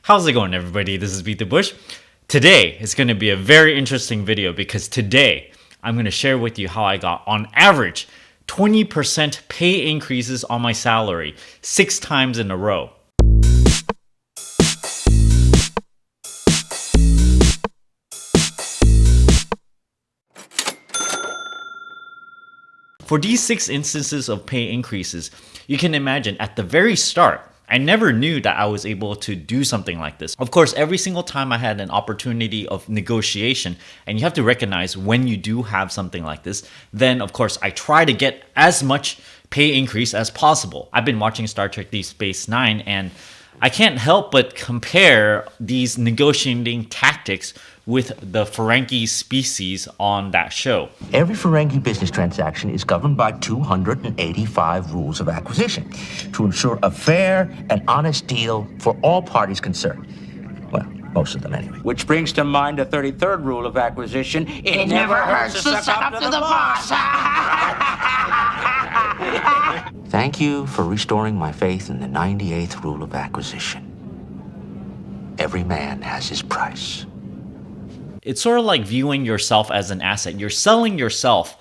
How's it going, everybody? This is BeatTheBush. Today is going to be a very interesting video because today I'm going to share with you how I got, on average, 20% pay increases on my salary 6 times in a row. For these 6 instances of pay increases, you can imagine at the very start, I never knew that I was able to do something like this. Of course, every single time I had an opportunity of negotiation, and you have to recognize when you do have something like this, then of course I try to get as much pay increase as possible. I've been watching Star Trek Deep Space Nine, and I can't help but compare these negotiating tactics with the Ferengi species on that show. Every Ferengi business transaction is governed by 285 rules of acquisition to ensure a fair and honest deal for all parties concerned. Well, most of them anyway. Which brings to mind the 33rd rule of acquisition. It never hurts to suck up to the boss. Thank you for restoring my faith in the 98th rule of acquisition. Every man has his price. It's sort of like viewing yourself as an asset. You're selling yourself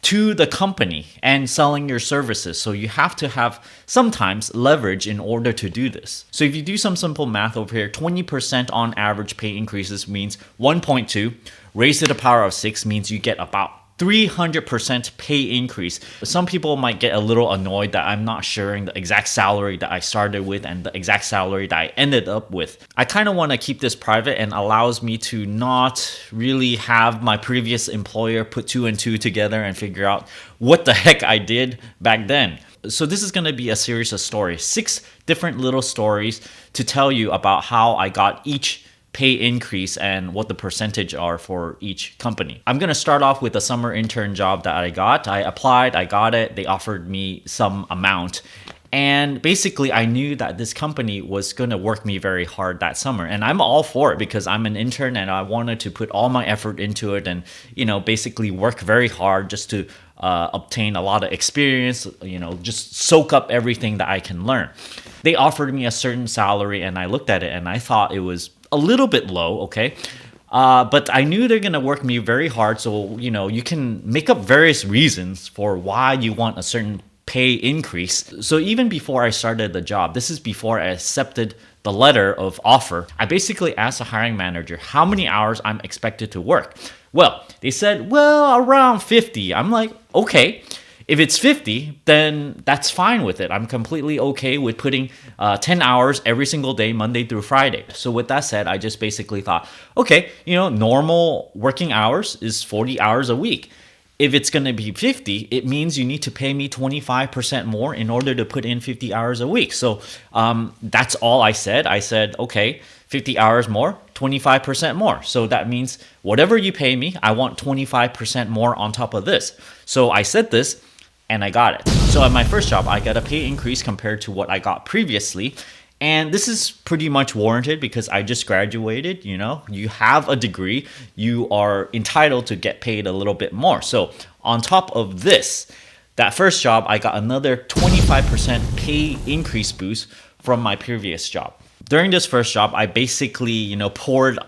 to the company and selling your services. So you have to have sometimes leverage in order to do this. So if you do some simple math over here, 20% on average pay increases means 1.2. Raised to the power of 6 means you get about 300% pay increase. Some people might get a little annoyed that I'm not sharing the exact salary that I started with and the exact salary that I ended up with. I kind of want to keep this private and allows me to not really have my previous employer put 2 and 2 together and figure out what the heck I did back then. So this is going to be a series of stories, 6 different little stories to tell you about how I got each pay increase and what the percentage are for each company. I'm gonna start off with a summer intern job that I got. I applied, I got it, they offered me some amount. And basically I knew that this company was gonna work me very hard that summer. And I'm all for it because I'm an intern and I wanted to put all my effort into it and, basically work very hard just to obtain a lot of experience, just soak up everything that I can learn. They offered me a certain salary and I looked at it and I thought it was a little bit low, okay? But I knew they're gonna work me very hard, so you can make up various reasons for why you want a certain pay increase. So even before I started the job, this is before I accepted the letter of offer, I basically asked the hiring manager how many hours I'm expected to work. Well, they said, around 50. I'm like, okay. If it's 50, then that's fine with it. I'm completely okay with putting 10 hours every single day, Monday through Friday. So with that said, I just basically thought, okay, normal working hours is 40 hours a week. If it's going to be 50, it means you need to pay me 25% more in order to put in 50 hours a week. So that's all I said. I said, okay, 50 hours more, 25% more. So that means whatever you pay me, I want 25% more on top of this. So I said this, and I got it. So at my first job, I got a pay increase compared to what I got previously. And this is pretty much warranted because I just graduated, you have a degree, you are entitled to get paid a little bit more. So on top of this, that first job, I got another 25% pay increase boost from my previous job. During this first job, I basically, poured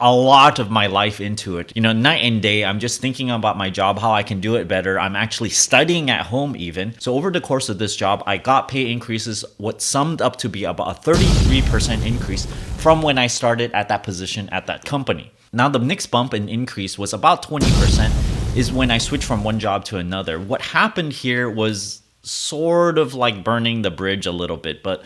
a lot of my life into it. Night and day, I'm just thinking about my job, how I can do it better. I'm actually studying at home even. So over the course of this job, I got pay increases, what summed up to be about a 33% increase from when I started at that position at that company. Now the next bump in increase was about 20% is when I switched from one job to another. What happened here was sort of like burning the bridge a little bit, but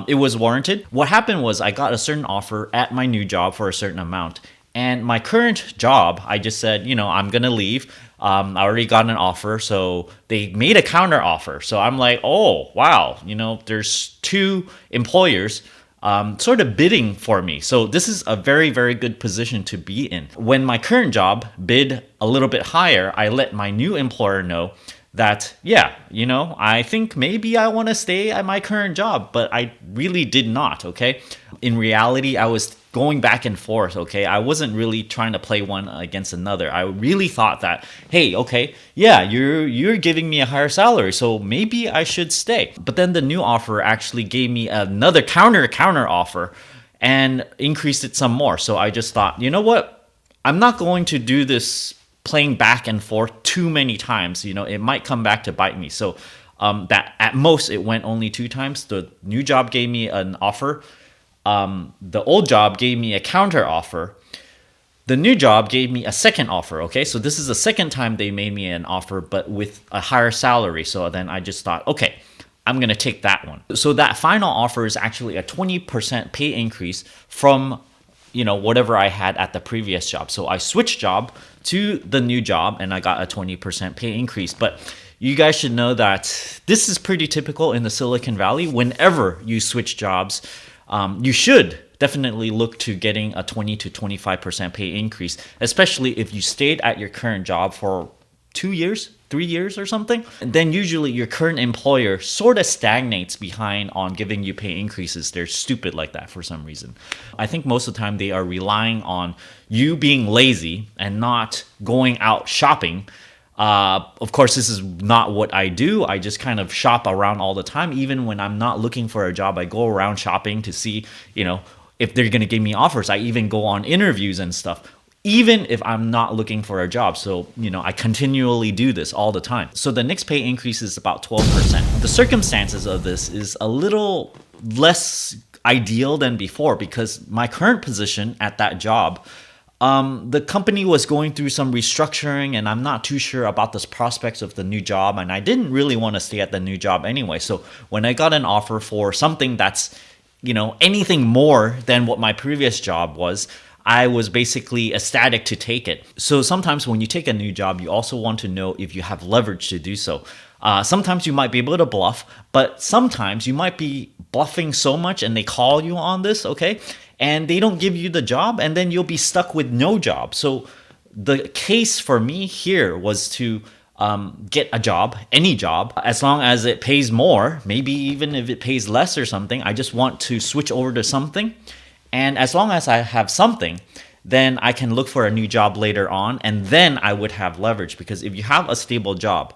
it was warranted. What happened was I got a certain offer at my new job for a certain amount. And my current job, I just said, I'm going to leave. I already got an offer. So they made a counter offer. So I'm like, oh, wow. There's 2 employers sort of bidding for me. So this is a very, very good position to be in. When my current job bid a little bit higher, I let my new employer know that, I think maybe I want to stay at my current job, but I really did not, okay? In reality, I was going back and forth, okay? I wasn't really trying to play one against another. I really thought that, hey, okay, you're giving me a higher salary, so maybe I should stay. But then the new offer actually gave me another counter offer, and increased it some more. So I just thought, you know what? I'm not going to do this playing back and forth too many times. It might come back to bite me. So that at most it went only 2 times. The new job gave me an offer. The old job gave me a counter offer. The new job gave me a second offer. Okay, so this is the second time they made me an offer, but with a higher salary. So then I just thought, okay, I'm going to take that one. So that final offer is actually a 20% pay increase from, whatever I had at the previous job. So I switched job to the new job and I got a 20% pay increase. But you guys should know that this is pretty typical in the Silicon Valley. Whenever you switch jobs, you should definitely look to getting a 20 to 25% pay increase, especially if you stayed at your current job for 2 years, 3 years or something. And then usually your current employer sort of stagnates behind on giving you pay increases. They're stupid like that for some reason. I think most of the time they are relying on you being lazy and not going out shopping. Of course, this is not what I do. I just kind of shop around all the time. Even when I'm not looking for a job, I go around shopping to see, if they're going to give me offers. I even go on interviews and stuff, even if I'm not looking for a job. So, I continually do this all the time. So the next pay increase is about 12%. The circumstances of this is a little less ideal than before because my current position at that job, the company was going through some restructuring and I'm not too sure about the prospects of the new job. And I didn't really want to stay at the new job anyway. So when I got an offer for something that's, anything more than what my previous job was, I was basically ecstatic to take it. So sometimes when you take a new job, you also want to know if you have leverage to do so. Sometimes you might be able to bluff, but sometimes you might be bluffing so much and they call you on this, okay? And they don't give you the job and then you'll be stuck with no job. So the case for me here was to get a job, any job, as long as it pays more, maybe even if it pays less or something. I just want to switch over to something. And as long as I have something, then I can look for a new job later on. And then I would have leverage because if you have a stable job,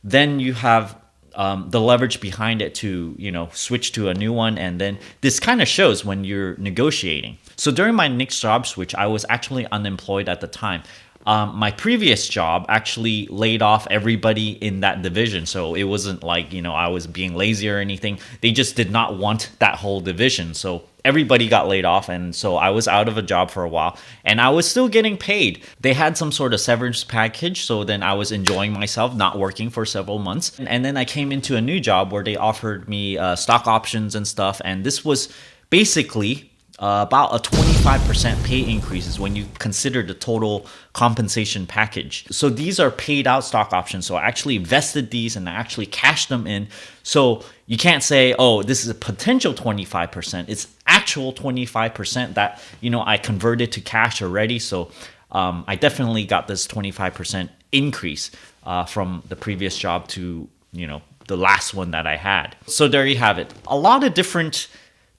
then you have the leverage behind it to, switch to a new one. And then this kind of shows when you're negotiating. So during my next job switch, I was actually unemployed at the time. My previous job actually laid off everybody in that division. So it wasn't like, I was being lazy or anything. They just did not want that whole division. So everybody got laid off. And so I was out of a job for a while and I was still getting paid. They had some sort of severance package. So then I was enjoying myself, not working for several months. And then I came into a new job where they offered me stock options and stuff. And this was basically about a 25% pay increases when you consider the total compensation package. So these are paid out stock options. So I actually vested these and I actually cashed them in. So you can't say, oh, this is a potential 25%. It's actual 25% that, I converted to cash already. So I definitely got this 25% increase from the previous job to, the last one that I had. So there you have it. A lot of different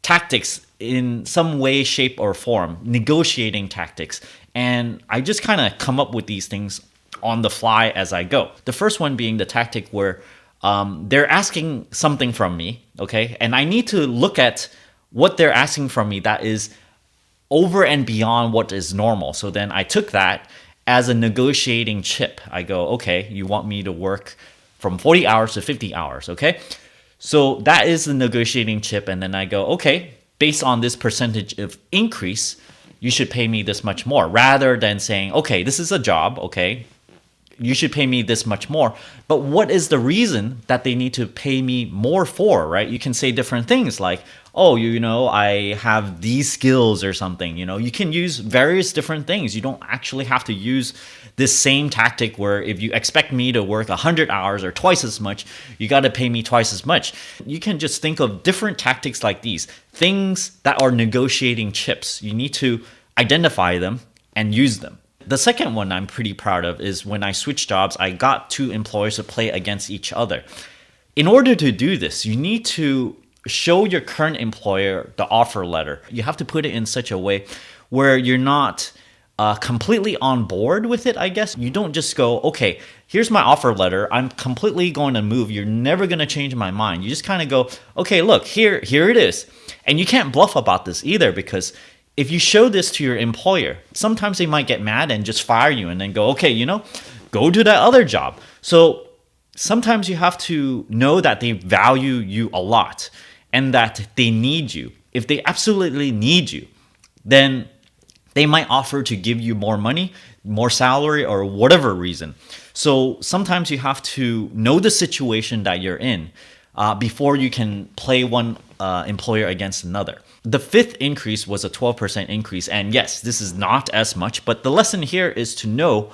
tactics in some way, shape, or form, negotiating tactics. And I just kind of come up with these things on the fly as I go. The first one being the tactic where they're asking something from me, okay? And I need to look at what they're asking from me that is over and beyond what is normal. So then I took that as a negotiating chip. I go, okay, you want me to work from 40 hours to 50 hours, okay? So that is the negotiating chip. And then I go, okay, based on this percentage of increase, you should pay me this much more, rather than saying, okay, this is a job, okay, you should pay me this much more. But what is the reason that they need to pay me more for, right? You can say different things like, oh, I have these skills or something. You can use various different things. You don't actually have to use this same tactic where if you expect me to work 100 hours or twice as much, you got to pay me twice as much. You can just think of different tactics like these, things that are negotiating chips. You need to identify them and use them. The second one I'm pretty proud of is when I switched jobs, I got 2 employers to play against each other. In order to do this, you need to show your current employer the offer letter. You have to put it in such a way where you're not completely on board with it, I guess. You don't just go, okay, here's my offer letter. I'm completely going to move. You're never going to change my mind. You just kind of go, okay, look, here it is. And you can't bluff about this either, because if you show this to your employer, sometimes they might get mad and just fire you and then go, okay, go do that other job. So sometimes you have to know that they value you a lot and that they need you. If they absolutely need you, then they might offer to give you more money, more salary, or whatever reason. So sometimes you have to know the situation that you're in before you can play one employer against another. The fifth increase was a 12% increase. And yes, this is not as much, but the lesson here is to know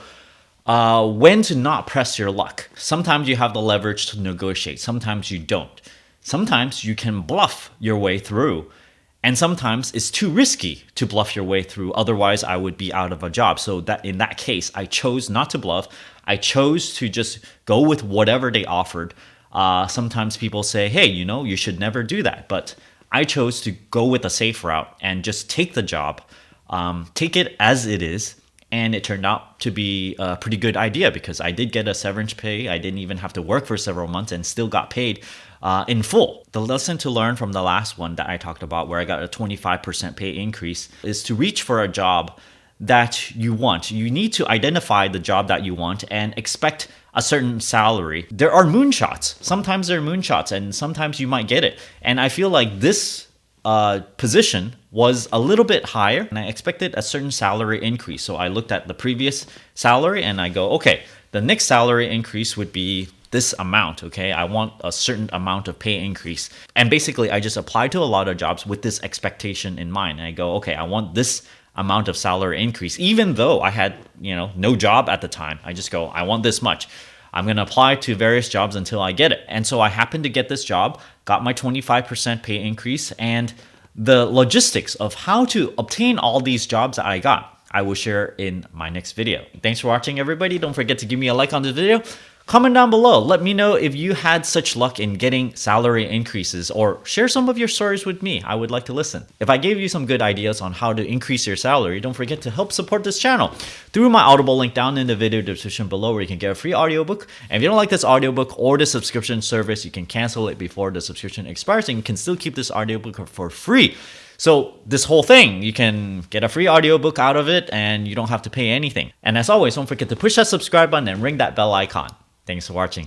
when to not press your luck. Sometimes you have the leverage to negotiate. Sometimes you don't. Sometimes you can bluff your way through. And sometimes it's too risky to bluff your way through. Otherwise, I would be out of a job. So that in that case, I chose not to bluff. I chose to just go with whatever they offered. Sometimes people say, hey, you should never do that. But I chose to go with a safe route and just take the job, take it as it is. And it turned out to be a pretty good idea because I did get a severance pay. I didn't even have to work for several months and still got paid in full. The lesson to learn from the last one that I talked about, where I got a 25% pay increase, is to reach for a job that you want. You need to identify the job that you want and expect a certain salary. There are moonshots. Sometimes there are moonshots and sometimes you might get it. And I feel like this position was a little bit higher and I expected a certain salary increase. So I looked at the previous salary and I go, okay, the next salary increase would be this amount, okay? I want a certain amount of pay increase. And basically I just applied to a lot of jobs with this expectation in mind. And I go, okay, I want this amount of salary increase, even though I had, no job at the time. I just go, I want this much. I'm going to apply to various jobs until I get it. And so I happened to get this job, got my 25% pay increase, and the logistics of how to obtain all these jobs that I got, I will share in my next video. Thanks for watching, everybody. Don't forget to give me a like on this video. Comment down below. Let me know if you had such luck in getting salary increases, or share some of your stories with me. I would like to listen. If I gave you some good ideas on how to increase your salary, don't forget to help support this channel through my Audible link down in the video description below, where you can get a free audiobook. And if you don't like this audiobook or the subscription service, you can cancel it before the subscription expires, and you can still keep this audiobook for free. So this whole thing, you can get a free audiobook out of it and you don't have to pay anything. And as always, don't forget to push that subscribe button and ring that bell icon. Thanks for watching.